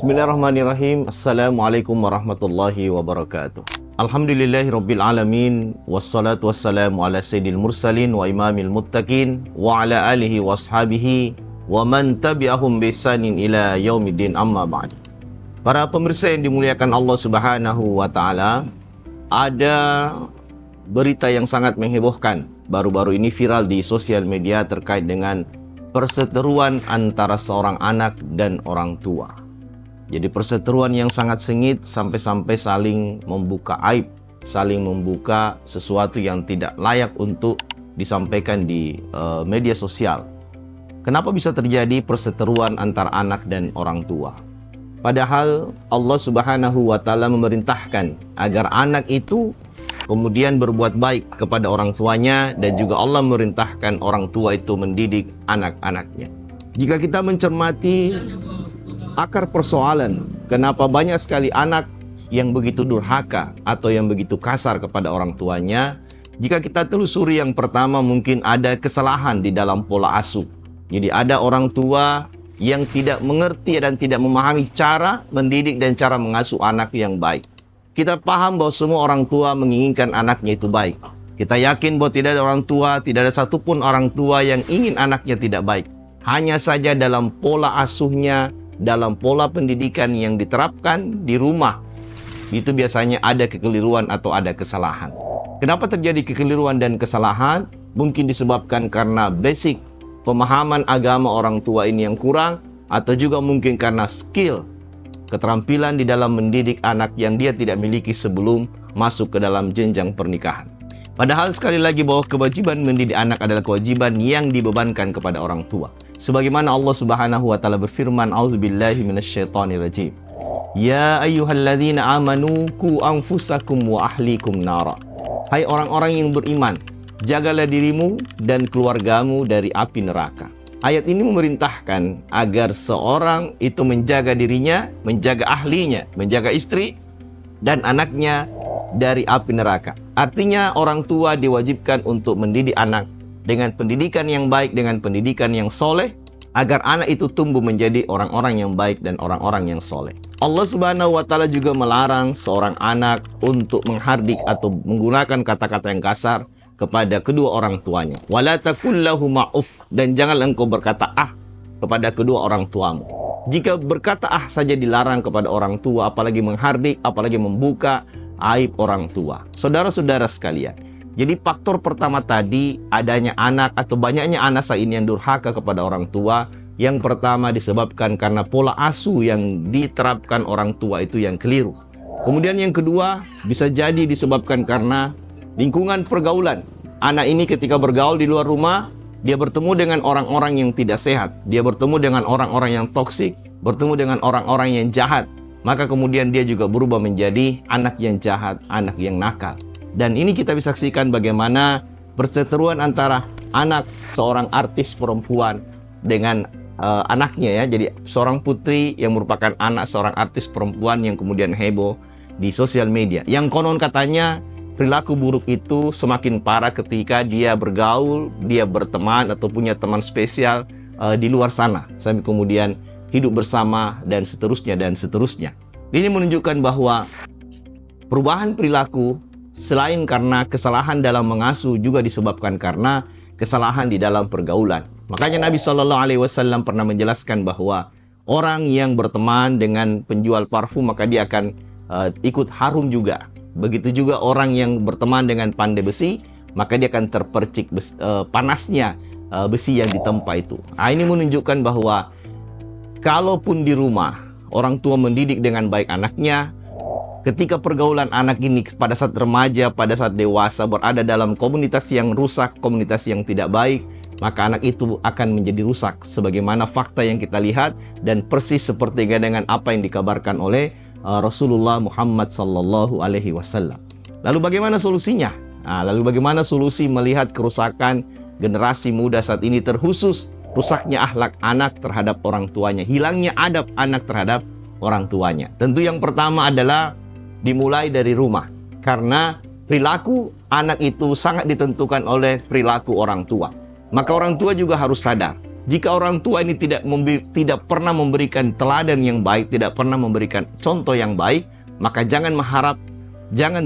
Bismillahirrahmanirrahim. Assalamualaikum warahmatullahi wabarakatuh. Alhamdulillahirabbil alamin wassalatu wassalamu ala sayyidil mursalin wa imamil muttaqin wa ala alihi washabihi wa man tabi'ahum bi ihsanin ila yaumiddin, amma ba'd. Para pemirsa yang dimuliakan Allah Subhanahu wa taala, ada berita yang sangat menghebohkan baru-baru ini viral di sosial media terkait dengan perseteruan antara seorang anak dan orang tua. Jadi perseteruan yang sangat sengit sampai-sampai saling membuka aib, saling membuka sesuatu yang tidak layak untuk disampaikan di media sosial. Kenapa bisa terjadi perseteruan antara anak dan orang tua? Padahal Allah Subhanahu wa taala memerintahkan agar anak itu kemudian berbuat baik kepada orang tuanya, dan juga Allah memerintahkan orang tua itu mendidik anak-anaknya. Jika kita mencermati akar persoalan, kenapa banyak sekali anak yang begitu durhaka atau yang begitu kasar kepada orang tuanya, jika kita telusuri, yang pertama mungkin ada kesalahan di dalam pola asuh. Jadi ada orang tua yang tidak mengerti dan tidak memahami cara mendidik dan cara mengasuh anak yang baik. Kita paham bahwa semua orang tua menginginkan anaknya itu baik. Kita yakin bahwa tidak ada orang tua, tidak ada satupun orang tua yang ingin anaknya tidak baik. Hanya saja dalam pola asuhnya, dalam pola pendidikan yang diterapkan di rumah, itu biasanya ada kekeliruan atau ada kesalahan. Kenapa terjadi kekeliruan dan kesalahan? Mungkin disebabkan karena basic pemahaman agama orang tua ini yang kurang, atau juga mungkin karena skill, keterampilan di dalam mendidik anak yang dia tidak miliki sebelum masuk ke dalam jenjang pernikahan. Padahal sekali lagi bahwa kewajiban mendidik anak adalah kewajiban yang dibebankan kepada orang tua. Sebagaimana Allah Subhanahu wa taala berfirman, "A'udzubillahi minasyaitonirrajim. Ya ayyuhalladzina amanu qu anfusakum wa ahlikum nara." Hai orang-orang yang beriman, jagalah dirimu dan keluargamu dari api neraka. Ayat ini memerintahkan agar seorang itu menjaga dirinya, menjaga ahlinya, menjaga istri dan anaknya dari api neraka. Artinya orang tua diwajibkan untuk mendidik anak dengan pendidikan yang baik, dengan pendidikan yang soleh, agar anak itu tumbuh menjadi orang-orang yang baik dan orang-orang yang soleh. Allah Subhanahu wa taala juga melarang seorang anak untuk menghardik atau menggunakan kata-kata yang kasar kepada kedua orang tuanya. Wala taqul lahuma uff, dan janganlah engkau berkata ah kepada kedua orang tuamu. Jika berkata ah saja dilarang kepada orang tua, apalagi menghardik, apalagi membuka aib orang tua. Saudara-saudara sekalian, jadi faktor pertama tadi, adanya anak atau banyaknya anak saat ini yang durhaka kepada orang tua. Yang pertama disebabkan karena pola asuh yang diterapkan orang tua itu yang keliru. Kemudian yang kedua bisa jadi disebabkan karena lingkungan pergaulan. Anak ini ketika bergaul di luar rumah, dia bertemu dengan orang-orang yang tidak sehat. Dia bertemu dengan orang-orang yang toksik, bertemu dengan orang-orang yang jahat. Maka kemudian dia juga berubah menjadi anak yang jahat, anak yang nakal. Dan ini kita bisa saksikan bagaimana perseteruan antara anak seorang artis perempuan dengan anaknya, ya. Jadi seorang putri yang merupakan anak seorang artis perempuan yang kemudian heboh di sosial media. Yang konon katanya perilaku buruk itu semakin parah ketika dia bergaul, dia berteman atau punya teman spesial di luar sana, sampai kemudian hidup bersama dan seterusnya dan seterusnya. Ini menunjukkan bahwa perubahan perilaku selain karena kesalahan dalam mengasuh juga disebabkan karena kesalahan di dalam pergaulan. Makanya Nabi SAW pernah menjelaskan bahwa orang yang berteman dengan penjual parfum maka dia akan ikut harum juga. Begitu juga orang yang berteman dengan pandai besi, maka dia akan terpercik panasnya besi yang ditempa itu. Ini menunjukkan bahwa kalaupun di rumah orang tua mendidik dengan baik anaknya, ketika pergaulan anak ini pada saat remaja, pada saat dewasa berada dalam komunitas yang rusak, komunitas yang tidak baik, maka anak itu akan menjadi rusak. Sebagaimana fakta yang kita lihat dan persis seperti dengan apa yang dikabarkan oleh Rasulullah Muhammad sallallahu alaihi wasallam. Lalu bagaimana solusinya? Lalu bagaimana solusi melihat kerusakan generasi muda saat ini, terkhusus rusaknya akhlak anak terhadap orang tuanya, hilangnya adab anak terhadap orang tuanya? Tentu yang pertama adalah dimulai dari rumah, karena perilaku anak itu sangat ditentukan oleh perilaku orang tua. Maka orang tua juga harus sadar Jika orang tua ini tidak pernah memberikan teladan yang baik, tidak pernah memberikan contoh yang baik, maka jangan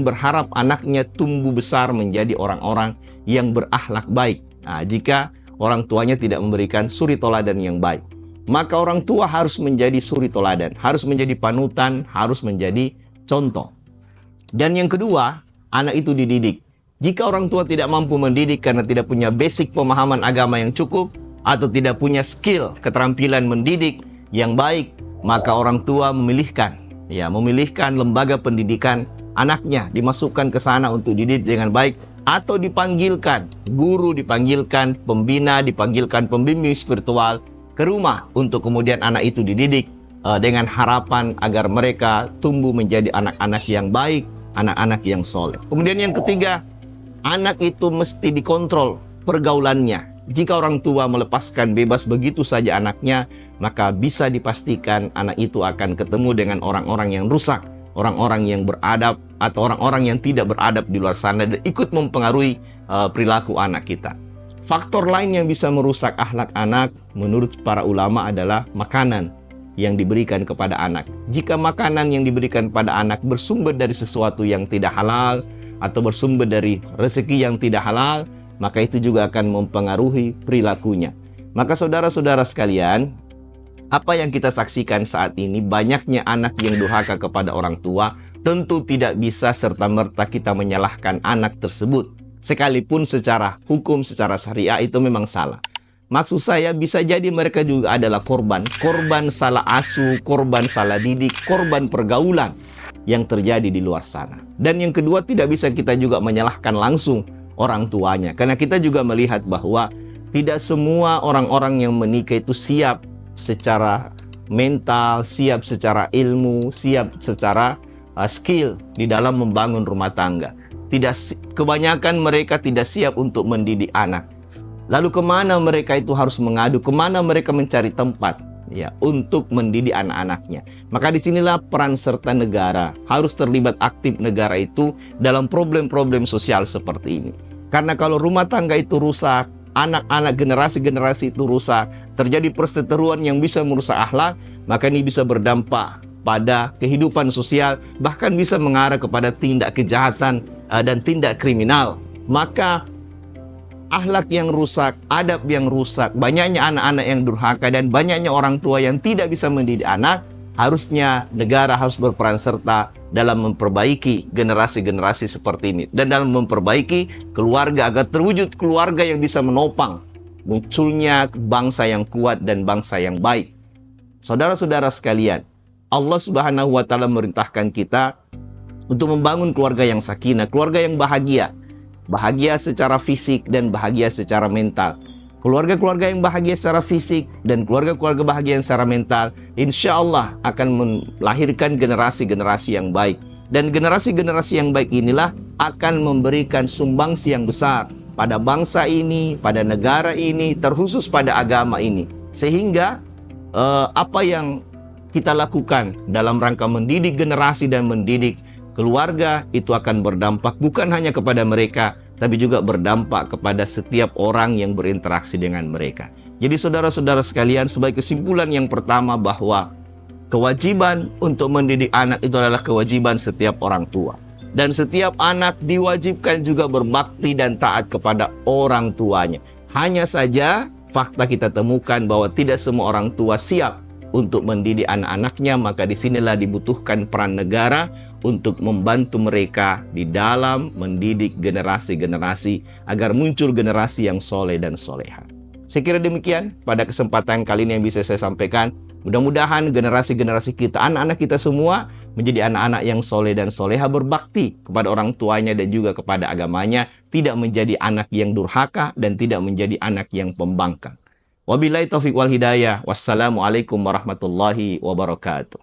berharap anaknya tumbuh besar menjadi orang-orang yang berakhlak baik. Nah, jika orang tuanya tidak memberikan suri teladan yang baik, maka orang tua harus menjadi suri teladan, harus menjadi panutan, harus menjadi contoh. Dan yang kedua, anak itu dididik. Jika orang tua tidak mampu mendidik karena tidak punya basic pemahaman agama yang cukup, atau tidak punya skill, keterampilan mendidik yang baik, maka orang tua memilihkan lembaga pendidikan anaknya, dimasukkan ke sana untuk dididik dengan baik, atau dipanggilkan guru, dipanggilkan pembina, dipanggilkan pembimbing spiritual ke rumah untuk kemudian anak itu dididik dengan harapan agar mereka tumbuh menjadi anak-anak yang baik, anak-anak yang soleh. Kemudian yang ketiga, anak itu mesti dikontrol pergaulannya. Jika orang tua melepaskan bebas begitu saja anaknya, maka bisa dipastikan anak itu akan ketemu dengan orang-orang yang rusak, orang-orang yang beradab, atau orang-orang yang tidak beradab di luar sana dan ikut mempengaruhi perilaku anak kita. Faktor lain yang bisa merusak akhlak anak menurut para ulama adalah makanan yang diberikan kepada anak. Jika makanan yang diberikan pada anak bersumber dari sesuatu yang tidak halal atau bersumber dari rezeki yang tidak halal, maka itu juga akan mempengaruhi perilakunya. Maka saudara-saudara sekalian, apa yang kita saksikan saat ini, banyaknya anak yang durhaka kepada orang tua, tentu tidak bisa serta-merta kita menyalahkan anak tersebut. Sekalipun secara hukum, secara syariah itu memang salah. Maksud saya bisa jadi mereka juga adalah korban salah asuh, korban salah didik, korban pergaulan yang terjadi di luar sana. Dan yang kedua, tidak bisa kita juga menyalahkan langsung orang tuanya, karena kita juga melihat bahwa tidak semua orang-orang yang menikah itu siap secara mental, siap secara ilmu, siap secara skill di dalam membangun rumah tangga. Kebanyakan mereka tidak siap untuk mendidik anak. Lalu kemana mereka itu harus mengadu, kemana mereka mencari tempat untuk mendidik anak-anaknya. Maka disinilah peran serta negara, harus terlibat aktif negara itu dalam problem-problem sosial seperti ini. Karena kalau rumah tangga itu rusak, anak-anak generasi-generasi itu rusak, terjadi perseteruan yang bisa merusak akhlak, maka ini bisa berdampak pada kehidupan sosial, bahkan bisa mengarah kepada tindak kejahatan dan tindak kriminal. Maka akhlak yang rusak, adab yang rusak, banyaknya anak-anak yang durhaka, dan banyaknya orang tua yang tidak bisa mendidik anak, harusnya negara harus berperan serta dalam memperbaiki generasi-generasi seperti ini, dan dalam memperbaiki keluarga agar terwujud keluarga yang bisa menopang munculnya bangsa yang kuat dan bangsa yang baik. Saudara-saudara sekalian, Allah Subhanahu wa Ta'ala merintahkan kita untuk membangun keluarga yang sakinah, keluarga yang bahagia secara fisik dan bahagia secara mental. Keluarga-keluarga yang bahagia secara fisik dan keluarga-keluarga bahagia secara mental, insya Allah akan melahirkan generasi-generasi yang baik. Dan generasi-generasi yang baik inilah akan memberikan sumbangsi yang besar pada bangsa ini, pada negara ini, terkhusus pada agama ini. Sehingga apa yang kita lakukan dalam rangka mendidik generasi dan mendidik keluarga itu akan berdampak bukan hanya kepada mereka, tapi juga berdampak kepada setiap orang yang berinteraksi dengan mereka. Jadi saudara-saudara sekalian, sebagai kesimpulan yang pertama bahwa kewajiban untuk mendidik anak itu adalah kewajiban setiap orang tua. Dan setiap anak diwajibkan juga berbakti dan taat kepada orang tuanya. Hanya saja fakta kita temukan bahwa tidak semua orang tua siap untuk mendidik anak-anaknya, maka disinilah dibutuhkan peran negara untuk membantu mereka di dalam mendidik generasi-generasi agar muncul generasi yang soleh dan soleha. Saya kira demikian pada kesempatan kali ini yang bisa saya sampaikan. Mudah-mudahan generasi-generasi kita, anak-anak kita semua menjadi anak-anak yang soleh dan soleha, berbakti kepada orang tuanya dan juga kepada agamanya, tidak menjadi anak yang durhaka dan tidak menjadi anak yang pembangkang. Wabillahi taufiq wal hidayah. Wassalamualaikum warahmatullahi wabarakatuh.